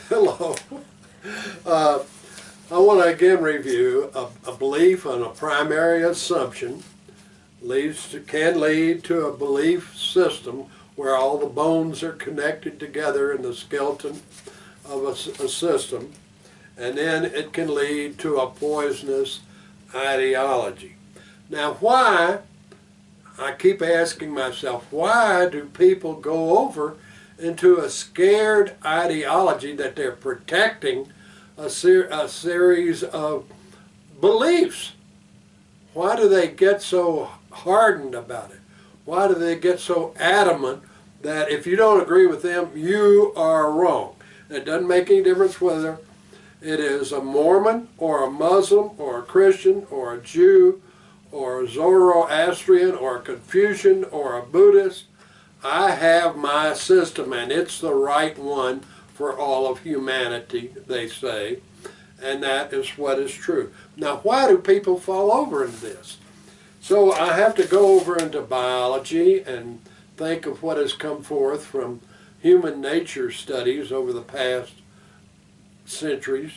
Hello. I want to again review a belief and a primary assumption can lead to a belief system where all the bones are connected together in the skeleton of a system, and then it can lead to a poisonous ideology. Now, I keep asking myself, why do people go over into a scared ideology that they're protecting a series of beliefs? Why do they get so hardened about it? Why do they get so adamant that if you don't agree with them, you are wrong? It doesn't make any difference whether it is a Mormon or a Muslim or a Christian or a Jew or a Zoroastrian or a Confucian or a Buddhist. I have my system, and it's the right one for all of humanity, they say, and that is what is true. Now, why do people fall over into this? So I have to go over into biology and think of what has come forth from human nature studies over the past centuries.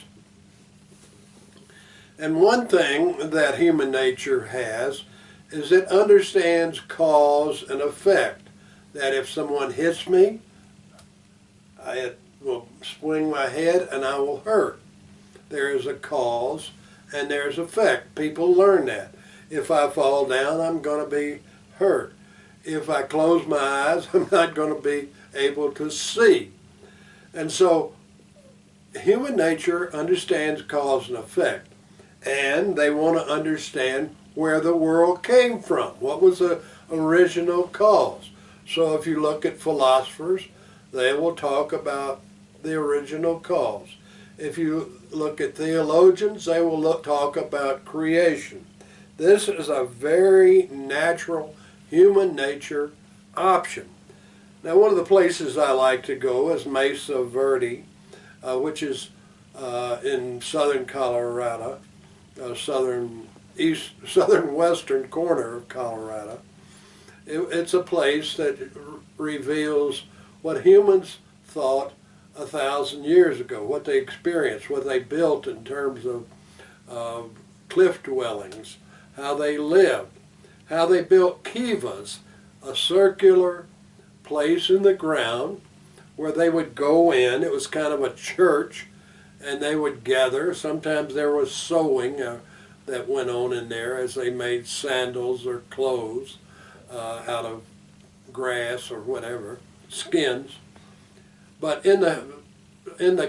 And one thing that human nature has is it understands cause and effect. That if someone hits me, it will swing my head and I will hurt. There is a cause and there's effect. People learn that. If I fall down, I'm going to be hurt. If I close my eyes, I'm not going to be able to see. And so human nature understands cause and effect. And they want to understand where the world came from. What was the original cause? So if you look at philosophers, they will talk about the original cause. If you look at theologians, they will talk about creation. This is a very natural human nature option. Now, one of the places I like to go is Mesa Verde, which is in southern Colorado, southern-western corner of Colorado. It's a place that reveals what humans thought 1,000 years ago, what they experienced, what they built in terms of cliff dwellings, how they lived, how they built kivas, a circular place in the ground where they would go in. It was kind of a church, and they would gather. Sometimes there was sewing that went on in there as they made sandals or clothes out of grass or whatever, skins. But in the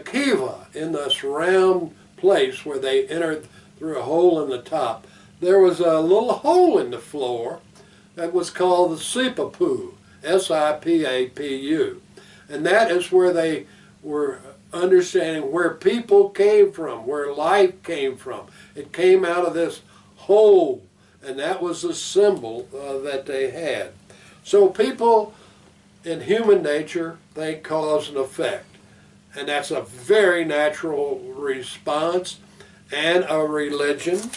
kiva, in this round place where they entered through a hole in the top, there was a little hole in the floor that was called the sipapu, S-I-P-A-P-U. And that is where they were understanding where people came from, where life came from. It came out of this hole, and that was the symbol that they had. So people in human nature think cause and effect, and that's a very natural response, and a religion,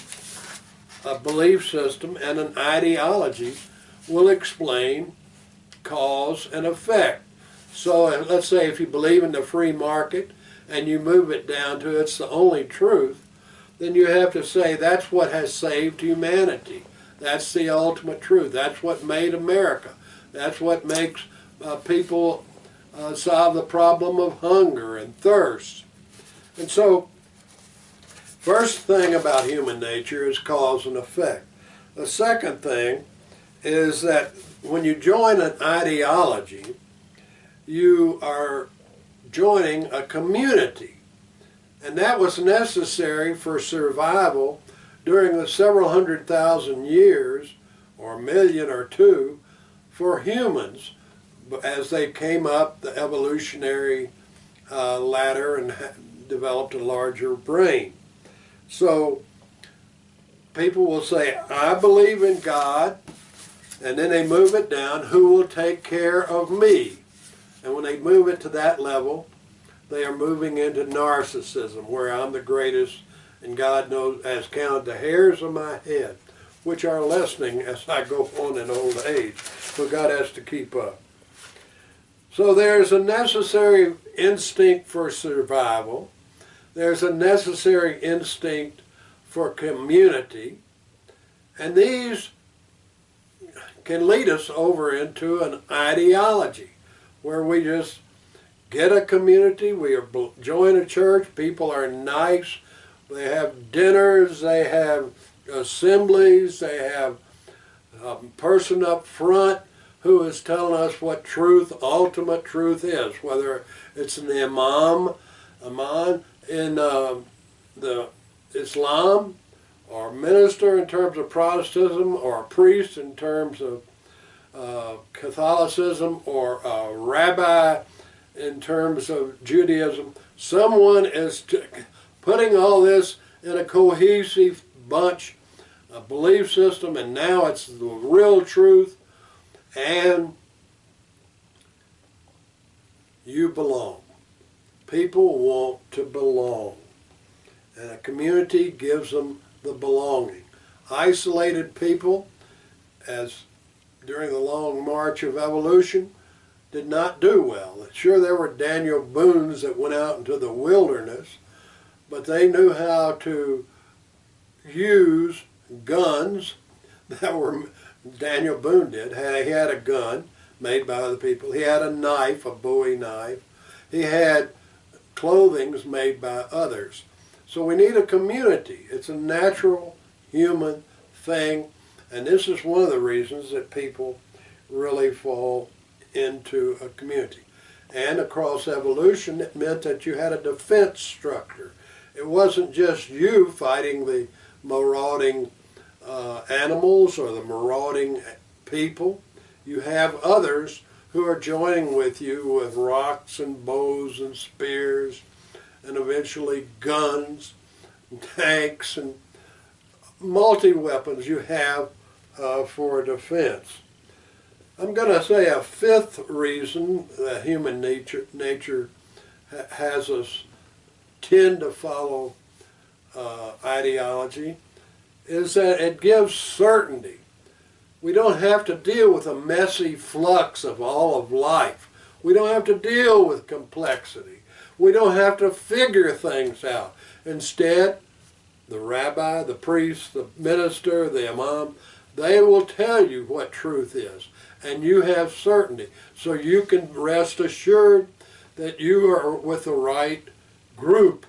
a belief system, and an ideology will explain cause and effect. So let's say if you believe in the free market and you move it down to it's the only truth, then you have to say that's what has saved humanity. That's the ultimate truth. That's what made America. That's what makes people solve the problem of hunger and thirst. And so, first thing about human nature is cause and effect. The second thing is that when you join an ideology, you are joining a community. And that was necessary for survival during the several 100,000 years, or a million or two, for humans as they came up the evolutionary ladder and developed a larger brain. So people will say, I believe in God, and then they move it down, who will take care of me? And when they move it to that level, they are moving into narcissism, where I'm the greatest, and God knows, has counted the hairs of my head, which are lessening as I go on in old age. So God has to keep up. So there's a necessary instinct for survival. There's a necessary instinct for community. And these can lead us over into an ideology where we just get a community, we join a church, people are nice, they have dinners, they have assemblies, they have a person up front who is telling us what truth, ultimate truth is, whether it's an imam in the Islam, or a minister in terms of Protestantism, or a priest in terms of Catholicism, or a rabbi in terms of Judaism. Someone is putting all this in a cohesive bunch, a belief system, and now it's the real truth, and you belong. People want to belong, and a community gives them the belonging. Isolated people, as during the long march of evolution, did not do well. Sure, there were Daniel Boones that went out into the wilderness, but they knew how to use guns that were, Daniel Boone did. He had a gun made by other people. He had a knife, a Bowie knife. He had clothing made by others. So we need a community. It's a natural human thing, and this is one of the reasons that people really fall into a community. And across evolution, it meant that you had a defense structure. It wasn't just you fighting the marauding animals or the marauding people. You have others who are joining with you with rocks and bows and spears and eventually guns, and tanks, and multi-weapons you have for defense. I'm going to say a fifth reason that human nature has us tend to follow ideology is that it gives certainty. We don't have to deal with a messy flux of all of life. We don't have to deal with complexity. We don't have to figure things out. Instead, the rabbi, the priest, the minister, the imam, they will tell you what truth is, and you have certainty. So you can rest assured that you are with the right group,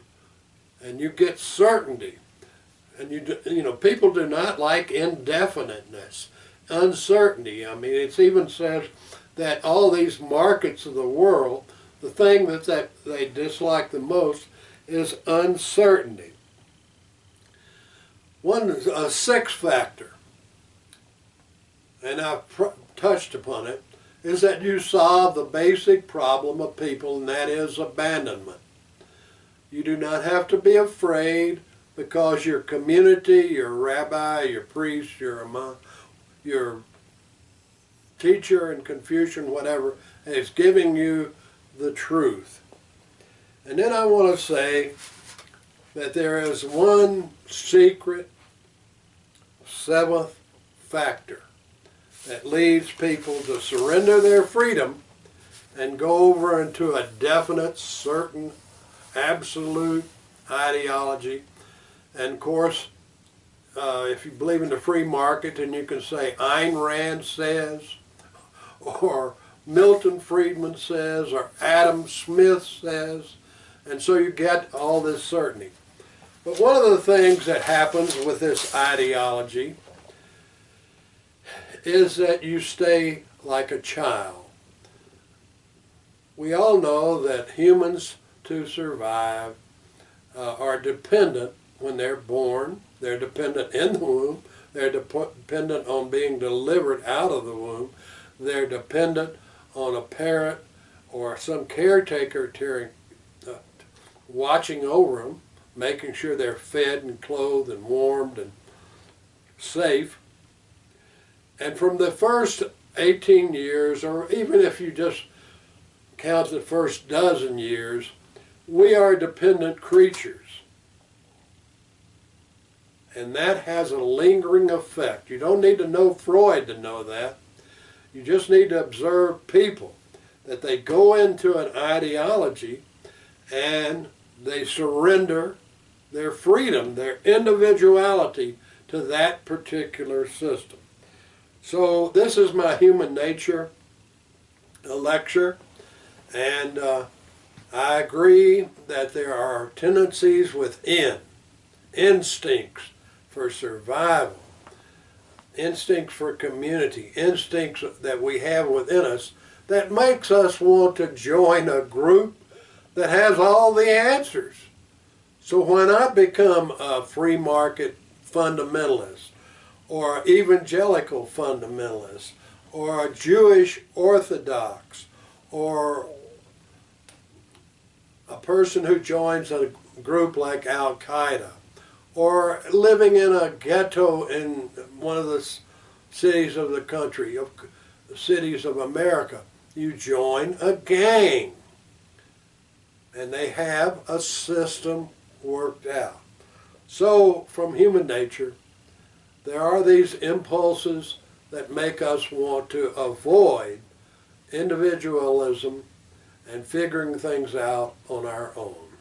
and you get certainty. And you know, people do not like indefiniteness, uncertainty. I mean, it even says that all these markets of the world, the thing that they dislike the most is uncertainty. A sixth factor, and I've touched upon it, is that you solve the basic problem of people, and that is abandonment. You do not have to be afraid because your community, your rabbi, your priest, your imam, your teacher in Confucian, whatever, is giving you the truth. And then I want to say that there is one secret seventh factor that leads people to surrender their freedom and go over into a definite, certain, absolute ideology. And of course, if you believe in the free market, then you can say Ayn Rand says, or Milton Friedman says, or Adam Smith says, and so you get all this certainty. But one of the things that happens with this ideology is that you stay like a child. We all know that humans, to survive, are dependent when they're born. They're dependent in the womb. They're dependent on being delivered out of the womb. They're dependent on a parent or some caretaker watching over them, making sure they're fed and clothed and warmed and safe. And from the first 18 years, or even if you just count the first dozen years, we are dependent creatures. And that has a lingering effect. You don't need to know Freud to know that. You just need to observe people. that they go into an ideology and they surrender their freedom, their individuality to that particular system. So this is my human nature lecture, and I agree that there are tendencies within, instincts for survival, instincts for community, instincts that we have within us that makes us want to join a group that has all the answers. So when I become a free market fundamentalist, or evangelical fundamentalist, or a Jewish Orthodox, or a person who joins a group like Al-Qaeda, or living in a ghetto in one of the cities of the country, of cities of America, you join a gang. And they have a system worked out. So from human nature, there are these impulses that make us want to avoid individualism and figuring things out on our own.